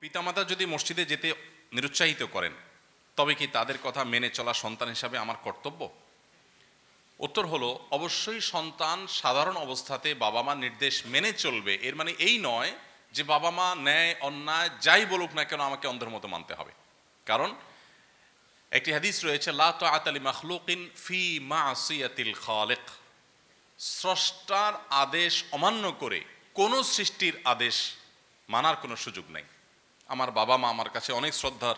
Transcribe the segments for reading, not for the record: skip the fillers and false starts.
পিতামাতা যদি মসজিদে যেতে নিরুৎসাহিত করেন, তবে কি তাদের কথা মেনে চলা সন্তান হিসাবে আমার কর্তব্য? উত্তর হলো, অবশ্যই সন্তান সাধারণ অবস্থাতে বাবা মা নির্দেশ মেনে চলবে। এর মানে এই নয় যে বাবা মা ন্যায় অন্যায় যাই বলুক না কেন আমাকে অন্ধের মতো মানতে হবে। কারণ একটি হাদিস রয়েছে, লা তাআতা লি মাখলুকিন ফি মাসিয়াতিল খালিক। স্রষ্টার আদেশ অমান্য করে কোনো সৃষ্টির আদেশ মানার কোনো সুযোগ নেই। আমার বাবা মা আমার কাছে অনেক শ্রদ্ধার,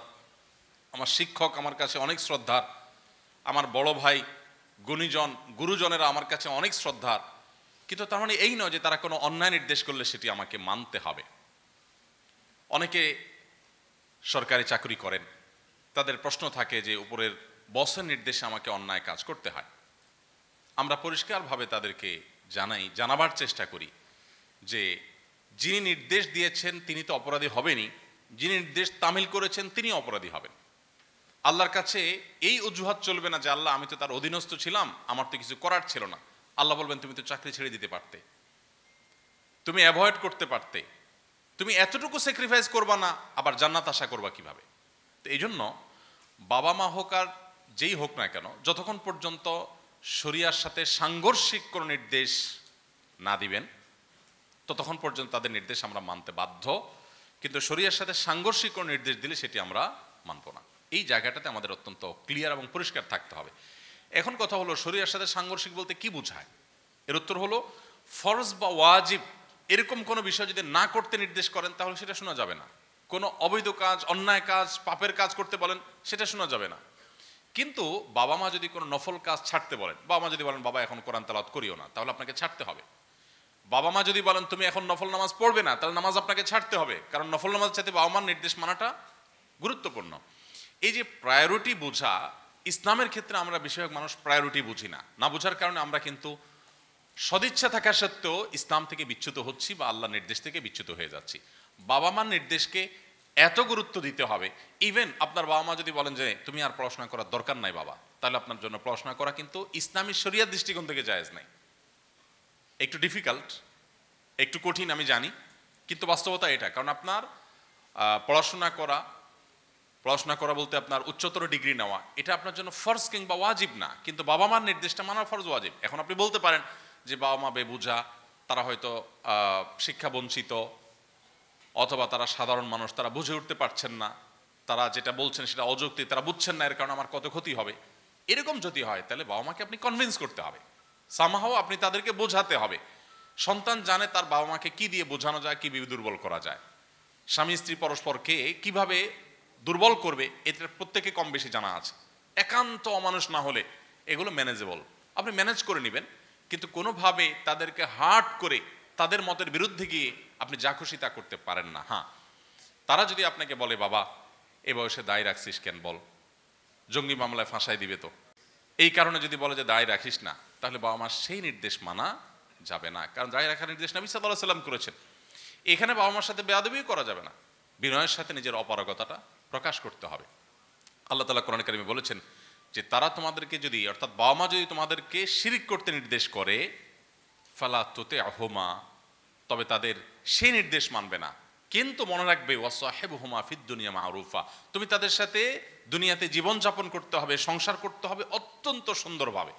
আমার শিক্ষক আমার কাছে অনেক শ্রদ্ধার, আমার বড় ভাই গুরুজনেরা আমার কাছে অনেক শ্রদ্ধার, কিন্তু তার মানে এই নয় যে তারা কোনো অন্যায় নির্দেশ করলে সেটি আমাকে মানতে হবে। অনেকে সরকারি চাকরি করেন, তাদের প্রশ্ন থাকে যে উপরের বসের নির্দেশে আমাকে অন্যায় কাজ করতে হয়। আমরা পরিষ্কারভাবে তাদেরকে জানাবার চেষ্টা করি যে যিনি নির্দেশ দিয়েছেন তিনি তো অপরাধী হবেনই, যিনি নির্দেশ তামিল করেছেন তিনি অপরাধী হবেন। আল্লাহর কাছে এই অজুহাত চলবে না যে আল্লাহ আমি তো তার অধীনস্থ ছিলাম, আমার তো কিছু করার ছিল না। আল্লাহ বলবেন তুমি তো চাকরি ছেড়ে দিতে পারতে, তুমি অ্যাভয়েড করতে পারতে, তুমি এতটুকু স্যাক্রিফাইস করবা না, আবার জান্নাত আশা করবা কিভাবে? তো এই জন্য বাবা মা হোক আর যেই হোক না কেন, যতক্ষণ পর্যন্ত শরিয়ার সাথে সাংঘর্ষিক কোনো নির্দেশ না দিবেন ততক্ষণ পর্যন্ত তাদের নির্দেশ আমরা মানতে বাধ্য। কিন্তু শরিয়ার সাথে সাংঘর্ষিক কোনো নির্দেশ দিলে সেটি আমরা মানব না। এই জায়গাটাতে আমাদের অত্যন্ত ক্লিয়ার এবং পরিষ্কার থাকতে হবে। এখন কথা হলো, শরিয়ার সাথে সাংঘর্ষিক বলতে কি বোঝায়? এর উত্তর হলো, ফরজ বা ওয়াজিব এরকম কোনো বিষয় যদি না করতে নির্দেশ করেন তাহলে সেটা শোনা যাবে না। কোনো অবৈধ কাজ, অন্যায় কাজ, পাপের কাজ করতে বলেন সেটা শোনা যাবে না। কিন্তু বাবা মা যদি কোনো নফল কাজ ছাড়তে বলেন, বাবা মা যদি বলেন বাবা এখন কোরআন তেলাওয়াত করিও না, তাহলে আপনাকে ছাড়তে হবে। বাবা মা যদি বলেন তুমি এখন নফল নামাজ পড়বে না, তাহলে নামাজ আপনাকে ছাড়তে হবে, কারণ নফল নামাজ চাইতে বাবা মার নির্দেশ মানাটা গুরুত্বপূর্ণ। এই যে প্রায়োরিটি বোঝা, ইসলামের ক্ষেত্রে আমরা বেশিরভাগ মানুষ প্রায়োরিটি বুঝি না। না বোঝার কারণে আমরা কিন্তু সদিচ্ছা থাকা সত্ত্বেও ইসলাম থেকে বিচ্যুত হচ্ছি বা আল্লাহর নির্দেশ থেকে বিচ্যুত হয়ে যাচ্ছি। বাবা মার নির্দেশকে এত গুরুত্ব দিতে হবে, ইভেন আপনার বাবা মা যদি বলেন যে তুমি আর পড়াশোনা করার দরকার নাই বাবা, তাহলে আপনার জন্য পড়াশোনা করা কিন্তু ইসলামী শরিয়ার দৃষ্টিকোণ থেকে জায়েজ নাই। একটু ডিফিকাল্ট, একটু কঠিন আমি জানি, কিন্তু বাস্তবতা এটা। কারণ আপনার পড়াশোনা করা বলতে আপনার উচ্চতর ডিগ্রি নেওয়া, এটা আপনার জন্য ফরজ কিংবা ওয়াজিব না, কিন্তু বাবা মার নির্দেশটা মানা ফরজ ওয়াজিব। এখন আপনি বলতে পারেন যে বাবা মা বেবুঝা, তারা হয়তো শিক্ষা বঞ্চিত, অথবা তারা সাধারণ মানুষ, তারা বুঝে উঠতে পারছেন না, তারা যেটা বলছেন সেটা অযৌক্তিক, তারা বুঝছেন না, এর কারণে আমার কত ক্ষতি হবে। এরকম যদি হয় তাহলে বাবা মাকে আপনি কনভিন্স করতে হবে, সামহাও আপনি তাদেরকে বোঝাতে হবে। সন্তান জানে তার বাবা মাকে কি দিয়ে বোঝানো যায়, কিভাবে দুর্বল করা যায়, স্বামী স্ত্রী পরস্পরকে কিভাবে দুর্বল করবে, এটা প্রত্যেকে কম বেশি জানা আছে। একান্ত অমানুষ না হলে এগুলো ম্যানেজেবল, আপনি ম্যানেজ করে নেবেন। কিন্তু কোনোভাবে তাদেরকে হার্ট করে তাদের মতের বিরুদ্ধে গিয়ে আপনি যা খুশি তা করতে পারেন না। হ্যাঁ, তারা যদি আপনাকে বলে বাবা এ বয়সে দায় রাখছিস কেন, বল জঙ্গি মামলায় ফাঁসাই দিবে তো, এই কারণে যদি বলে যে দায় রাখিস না, তাহলে বাবা মার সেই নির্দেশ মানা যাবে না। কারণ দায় রাখার নির্দেশ নবী সাল্লাল্লাহু আলাইহি ওয়াসাল্লাম করেছেন। এখানে বাবা মার সাথে বেয়াদবিও করা যাবে না, বিনয়ের সাথে নিজের অপারগতাটা প্রকাশ করতে হবে। আল্লাহ তাআলা কোরআন কারিমে বলেছেন যে তারা তোমাদেরকে যদি, অর্থাৎ বাবা মা যদি তোমাদেরকে শিরিক করতে নির্দেশ করে, ফালা তুতি'হুমা, তবে তাদের সেই নির্দেশ মানবে না, কিন্তু মনে রাখবে ওয়াসাহিবহুমা ফিদ দুনিয়া মা'রুফা, তুমি তাদের সাথে দুনিয়াতে জীবন যাপন করতে হবে, সংসার করতে হবে অত্যন্ত সুন্দরভাবে।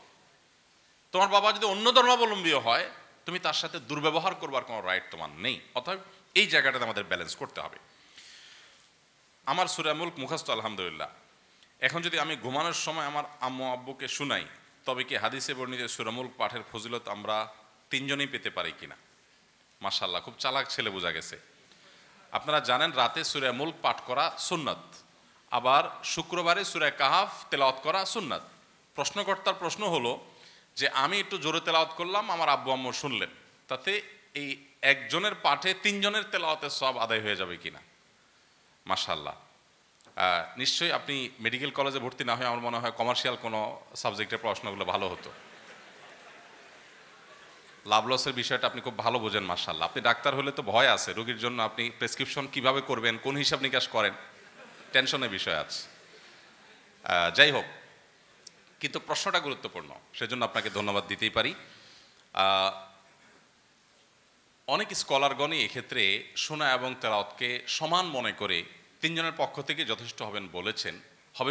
তোমার বাবা যদি অন্য ধর্মাবলম্বীও হয়, তুমি তার সাথে দুর্ব্যবহার করবার কোনো রাইট তোমার নেই। অতএব এই জায়গাটাতে আমাদের ব্যালেন্স করতে হবে। আমার সূরা মুলক মুখস্থ আলহামদুলিল্লাহ। এখন যদি আমি ঘুমানোর সময় আমার আম্মু আব্বুকে শুনাই, তবে কি হাদিসে বর্ণিত সূরা মুলক পাঠের ফজিলত আমরা তিনজনেই পেতে পারি কিনা? মাশাআল্লাহ, খুব চালাক ছেলে বোঝা গেছে। আপনারা জানেন রাতে সূরা মুলক পাঠ করা সুন্নাত, আবার শুক্রবারে সূরা কাহাফ তেলাওয়াত করা সুন্নাত। প্রশ্নকর্তার প্রশ্ন হলো যে আমি একটু জোরে তেলাওয়াত করলাম, আমার আব্বু আম্মু শুনলেন, তাতে এই একজনের পাঠে তিনজনের তেলাওয়াতের সওয়াব আদায় হয়ে যাবে কিনা? মাশাআল্লাহ। নিশ্চয়ই আপনি মেডিকেল কলেজে ভর্তি না হয়ে আমার মনে হয় কমার্শিয়াল কোনো সাবজেক্টের পড়াশোনাগুলো ভালো হতো। লাভ লসের বিষয়টা আপনি খুব ভালো বোঝেন মাশাআল্লাহ। আপনি ডাক্তার হলে তো ভয় আছে, রোগীর জন্য আপনি প্রেসক্রিপশন কিভাবে করবেন, কোন হিসাব নিকাশ করেন, টেনশনের বিষয় আছে। যাই হোক, কিন্তু প্রশ্নটা গুরুত্বপূর্ণ, সেজন্য আপনাকে ধন্যবাদ দিতেই পারি। অনেক স্কলারগণই এক্ষেত্রে শোনা এবং তেলাওয়াতকে সমান মনে করে তিনজনের পক্ষ থেকে যথেষ্ট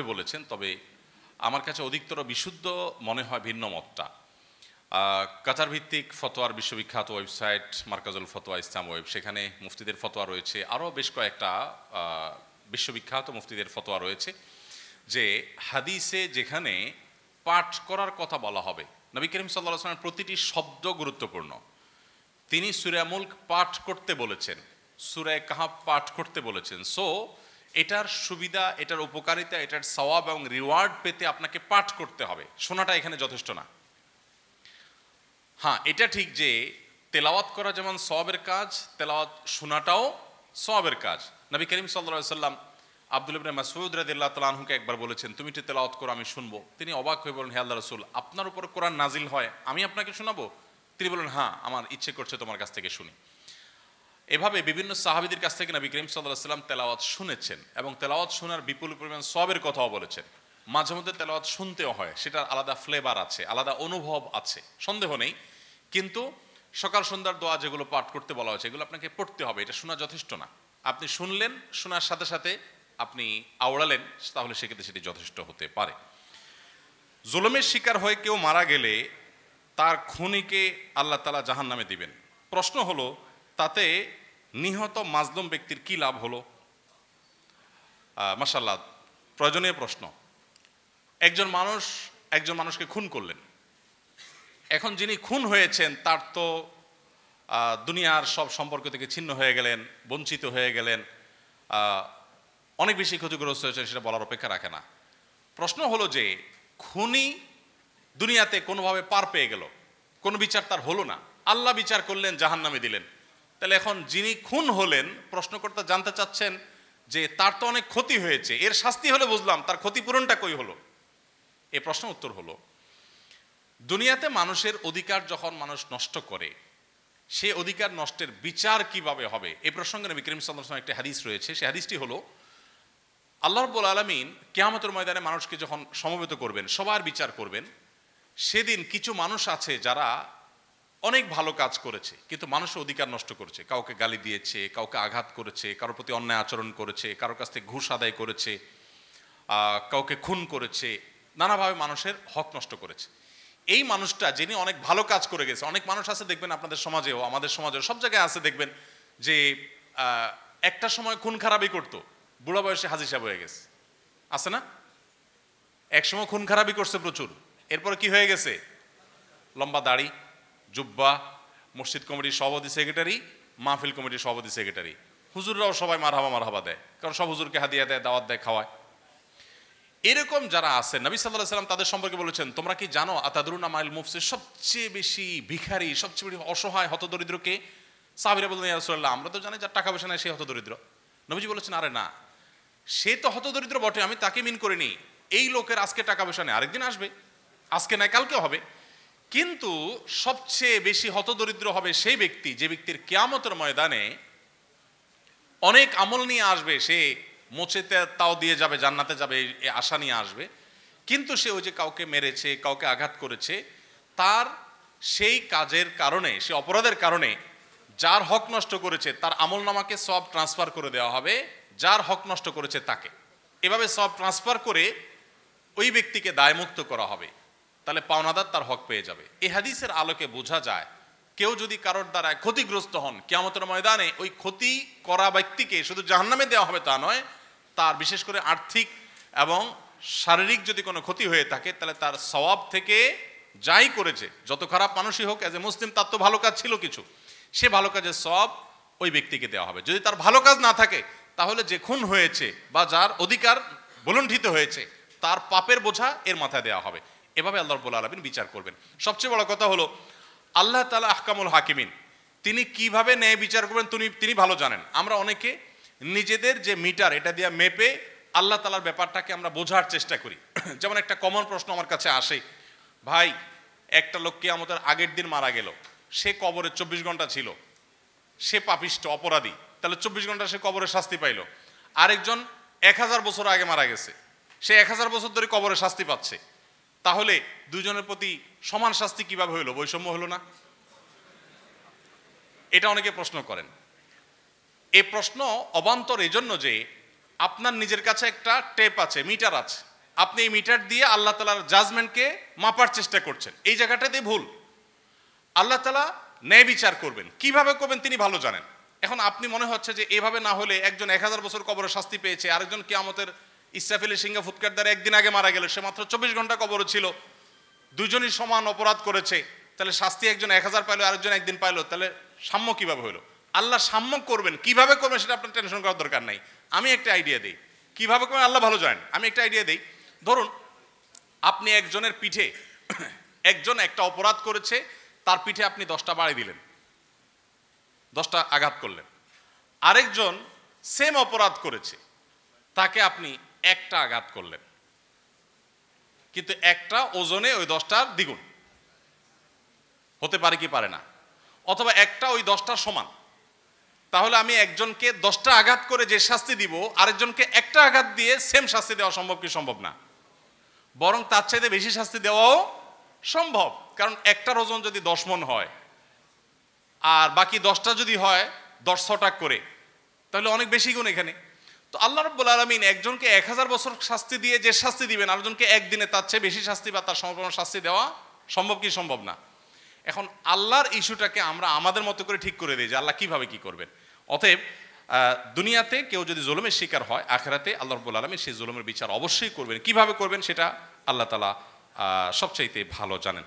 বলেছেন। তবে আমার কাছে অধিকতর বিশুদ্ধ মনে হয় ভিন্ন মতটা। কাতার ভিত্তিক ফতোয়ার বিশ্ববিখ্যাত ওয়েবসাইট মার্কাজুল ফতোয়া ইসলাম ওয়েব, সেখানে মুফতিদের ফতোয়া রয়েছে, আরও বেশ কয়েকটা বিশ্ববিখ্যাত মুফতিদের ফতোয়া রয়েছে যে হাদিসে যেখানে পাঠ করার কথা বলা হবে, নবী করিম সাল্লাল্লাহু আলাইহি ওয়াসাল্লামের প্রতিটি শব্দ গুরুত্বপূর্ণ। তিনি সূরা মুলক পাঠ করতে বলেছেন, সূরা কাহাফ পাঠ করতে বলেছেন। সো এটার সুবিধা, এটার উপকারিতা, এটার সওয়াব এবং রিওয়ার্ড পেতে আপনাকে পাঠ করতে হবে, শোনাটা এখানে যথেষ্ট না। হ্যাঁ, এটা ঠিক যে তেলাওয়াত করা যেমন সওয়াবের কাজ, তেলাওয়াত শোনাটাও সওয়াবের কাজ। নবী করিম সাল্লাল্লাহু আলাইহি ওয়াসাল্লাম আব্দুল্লাহ ইবনে মাসউদ রাদিয়াল্লাহু তাআলা আনহুকে একবার বলেছেন, তুমি একটু তেলাওয়াত করো, আমি শুনবো। তিনি অবাক হয়ে বলেন, হে আল্লাহর রাসূল, আপনার উপর কোরআন নাজিল হয়, আমি আপনাকে শোনাবো? তিনি বলেন, হ্যাঁ, আমার ইচ্ছে করছে তোমার কাছ থেকে শুনি। এভাবে বিভিন্ন সাহাবীদের কাছ থেকে নবী করিম সাল্লাল্লাহু আলাইহি ওয়াসাল্লাম তেলাওয়াত শুনেছেন এবং তেলাওয়াত শোনার বিপুল পরিমাণ সওয়াবের কথাও বলেছেন। মাঝে মধ্যে তেলাওয়াত শুনতেও হয়, সেটার আলাদা ফ্লেভার আছে, আলাদা অনুভব আছে, সন্দেহ নেই। কিন্তু সকাল সন্ধ্যার দোয়া যেগুলো পাঠ করতে বলা হয়েছে, এগুলো আপনাকে পড়তে হবে, এটা শোনা যথেষ্ট না। আপনি শুনলেন, শোনার সাথে সাথে আপনি আওড়ালেন, তাহলে সেক্ষেত্রে সেটি যথেষ্ট হতে পারে। জুলুমের শিকার হয়ে কেউ মারা গেলে তার খুনিকে আল্লাহ তাআলা জাহান্নামে দিবেন। প্রশ্ন হলো, তাতে নিহত মাজলুম ব্যক্তির কি লাভ হলো? মাশাআল্লাহ, প্রয়োজনীয় প্রশ্ন। একজন মানুষকে খুন করলেন। এখন যিনি খুন হয়েছেন তার তো দুনিয়ার সব সম্পর্ক থেকে ছিন্ন হয়ে গেলেন, বঞ্চিত হয়ে গেলেন, অনেক বেশি ক্ষতিগ্রস্ত হয়েছেন, সেটা বলার অপেক্ষা রাখে না। প্রশ্ন হলো যে খুনি দুনিয়াতে কোনোভাবে পার পেয়ে গেল, কোনো বিচার তার হলো না, আল্লাহ বিচার করলেন, জাহান্নামে দিলেন। তাহলে এখন যিনি খুন হলেন, প্রশ্নকর্তা জানতে চাচ্ছেন যে তার তো অনেক ক্ষতি হয়েছে, এর শাস্তি হলে বুঝলাম, তার ক্ষতিপূরণটা কই হলো? এই প্রশ্নের উত্তর হলো, দুনিয়াতে মানুষের অধিকার যখন মানুষ নষ্ট করে, সে অধিকার নষ্টের বিচার কিভাবে হবে, এই প্রসঙ্গে নবী করিম সাল্লাল্লাহু আলাইহি ওয়াসাল্লাম একটা হাদিস রয়েছে। সেই হাদিসটি হলো, আল্লাহ রাব্বুল আলামিন কিয়ামতের ময়দানে মানুষকে যখন সমবেত করবেন, সবার বিচার করবেন, সেদিন কিছু মানুষ আছে যারা অনেক ভালো কাজ করেছে কিন্তু মানুষের অধিকার নষ্ট করেছে, কাউকে গালি দিয়েছে, কাউকে আঘাত করেছে, কারোর প্রতি অন্যায় আচরণ করেছে, কারোর কাছ থেকে ঘুষ আদায় করেছে, কাউকে খুন করেছে, নানাভাবে মানুষের হক নষ্ট করেছে। এই মানুষটা যিনি অনেক ভালো কাজ করে গেছে, অনেক মানুষ আছে দেখবেন আপনাদের সমাজেও, আমাদের সমাজেও, সব জায়গায় আছে দেখবেন যে একটা সময় খুন খারাপই করতো, বুড়া বয়সে হাজী সাহেব হয়ে গেছে, আছে না? একসময় খুন খারাপই করছে প্রচুর, এরপরে কি হয়ে গেছে? লম্বা দাড়ি, জুব্বা, মসজিদ কমিটির সভাপতি সেক্রেটারি, মাহফিল কমিটির সভাপতি সেক্রেটারি, হুজুররাও সবাই মারহাবা দেয়, কারণ সব হুজুরকে হাদিয়া দেয়, দাওয়াত দেয়, খাওয়ায়। এরকম যারা আছেন, নবী সাল্লাল্লাহু আলাইহি ওয়াসাল্লাম তাদের সম্পর্কে বলেছেন, তোমরা কি জানো আতাদরুনা মাইল মুফসিদ, সবচেয়ে বেশি ভিখারি, সবচেয়ে বেশি অসহায় হতদরিদ্রকে? সাহাবীরা বললেন, ইয়া রাসূলুল্লাহ, আমরা তো জানি যার টাকা পয়সা নাই সে হতদরিদ্র। নবীজি বলেছেন, আরে না, সে তো হতদরিদ্র বটে, আমি তাকে মিন করিনি। এই লোকের আজকে টাকা পয়সা নেই, আরেকদিন আসবে, আজকে নাই কালকে হবে। কিন্তু সবচেয়ে বেশি হতদরিদ্র হবে সেই ব্যক্তি, যে ব্যক্তির কিয়ামতের ময়দানে অনেক আমল নিয়ে আসবে, সে মোচেতে তাও দিয়ে যাবে, জান্নাতে যাবে, এই আশা নিয়ে আসবে, কিন্তু সে ওই যে কাউকে মেরেছে, কাউকে আঘাত করেছে, তার সেই কাজের কারণে, সে অপরাধের কারণে যার হক নষ্ট করেছে তার আমল নামাকে সব ট্রান্সফার করে দেওয়া হবে যার হক নষ্ট করেছে তাকে। এভাবে সব ট্রান্সফার করে ওই ব্যক্তিকে দায়মুক্ত করা হবে, তাহলে পাওনাদার তার হক পেয়ে যাবে। এই হাদিসের আলোকে বোঝা যায়, কেউ যদি কারোর দ্বারা ক্ষতিগ্রস্ত হন, কিয়ামতের ময়দানে ওই ক্ষতি করা ব্যক্তিকে শুধু জাহান্নামে দেওয়া হবে তা নয়, তার বিশেষ করে আর্থিক এবং শারীরিক যদি কোনো ক্ষতি হয়ে থাকে, তাহলে তার সওয়াব থেকে যাই করেছে, যত খারাপ মানুষই হোক, এজ এ মুসলিম তার তো ভালো কাজ ছিল কিছু, সে ভালো কাজের সওয়াব ওই ব্যক্তিকে দেওয়া হবে। যদি তার ভালো কাজ না থাকে, তাহলে যে খুন হয়েছে বা যার অধিকার বলুণ্ঠিত হয়েছে, তার পাপের বোঝা এর মাথায় দেওয়া হবে। এভাবে আল্লাহ রাব্বুল আলামিন বিচার করবেন। সবচেয়ে বড় কথা হলো, আল্লাহ তাআলা আহকামুল হাকিমিন, তিনি কিভাবে ন্যায় বিচার করবেন তিনি ভালো জানেন। আমরা অনেকে নিজেদের যে মিটার, এটা দিয়ে মেপে আল্লাহ তাআলার ব্যাপারটাকে আমরা বোঝার চেষ্টা করি। যেমন একটা কমন প্রশ্ন আমার কাছে আসে, ভাই, একটা লোক কিয়ামতের আগের দিন মারা গেল, সে কবরে 24 ঘন্টা ছিল, সে পাপিষ্ট অপরাধী, তাহলে 24 ঘন্টা সে কবরে শাস্তি পাইল। আরেকজন 1000 বছর আগে মারা গেছে, সে 1000 বছর ধরে কবরে শাস্তি পাচ্ছে, তাহলে দুজনের প্রতি সমান শাস্তি কিভাবে হইল? বৈষম্য হলো না? এটা অনেকে প্রশ্ন করেন। এই প্রশ্ন অবান্তর এই জন্য যে আপনার নিজের কাছে একটা টেপ আছে, মিটার আছে, আপনি এই মিটার দিয়ে আল্লাহ তাআলার জাজমেন্টকে মাপার চেষ্টা করছেন। এই জায়গাটাতে ভুল। আল্লাহ তাআলা ন্যায় বিচার করবেন, কিভাবে করবেন তিনি ভালো জানেন। এখন আপনি মনে হচ্ছে যে এভাবে না হলে একজন 1000 বছর কবরে শাস্তি পেয়েছে, আরেকজন কিয়ামতের ইসরাফিলের সিংহা ফুৎকার দ্বারা একদিন আগে মারা গেল, সে মাত্র 24 ঘন্টা কবরে ছিল, দুজনই সমান অপরাধ করেছে, তাহলে শাস্তি একজন 1000 পাইলো, আরেকজন একদিন পাইলো, তাহলে সাম্য কিভাবে হলো? আল্লাহ সাম্য করবেন, কিভাবে করবেন সেটা আপনার টেনশন করার দরকার নাই। আমি একটা আইডিয়া দিই কিভাবে করবেন, আল্লাহ ভালো জানেন। আমি একটা আইডিয়া দিই। ধরুন আপনি একজনের পিঠে, একজন একটা অপরাধ করেছে, তার পিঠে আপনি 10টা বাড়ি দিলেন, 10টা আঘাত করলেন। আরেকজন সেম অপরাধ করেছে, তাকে আপনি একটা আঘাত করলেন, কিন্তু একটা ওজনে ওই 10টার দ্বিগুণ। হতে পারে কি পারে না? অথবা একটা ওই 10টার সমান। তাহলে আমি একজনকে 10টা আঘাত করে যে শাস্তি দিব, আরেকজনকে একটা আঘাত দিয়ে সেম শাস্তি দেওয়া সম্ভব কি সম্ভব না? বরং তার চাইতে বেশি শাস্তি দেওয়াও সম্ভব। কারণ একটার ওজন যদি 10 মণ হয় আর বাকি 10টা যদি হয় 10 করে, তাহলে অনেক বেশি গুণ এখানে। তো আল্লাহ রাব্বুল আলামিন একজনকে 1000 বছর শাস্তি দিয়ে যে শাস্তি দিবেন, আরেকজনকে একদিনে তার চেয়ে বেশি শাস্তি বা তার সমপরিমাণ শাস্তি দেওয়া সম্ভব কি সম্ভব না? এখন আল্লাহর ইস্যুটাকে আমরা আমাদের মতো করে ঠিক করে দিই যে আল্লাহ কিভাবে কি করবেন। অতএব দুনিয়াতে কেউ যদি জুলুমের শিকার হয়, আখিরাতে আল্লাহ রাব্বুল আলামিন সেই জুলুমের বিচার অবশ্যই করবেন। কিভাবে করবেন সেটা আল্লাহ তাআলা সবচাইতে ভালো জানেন।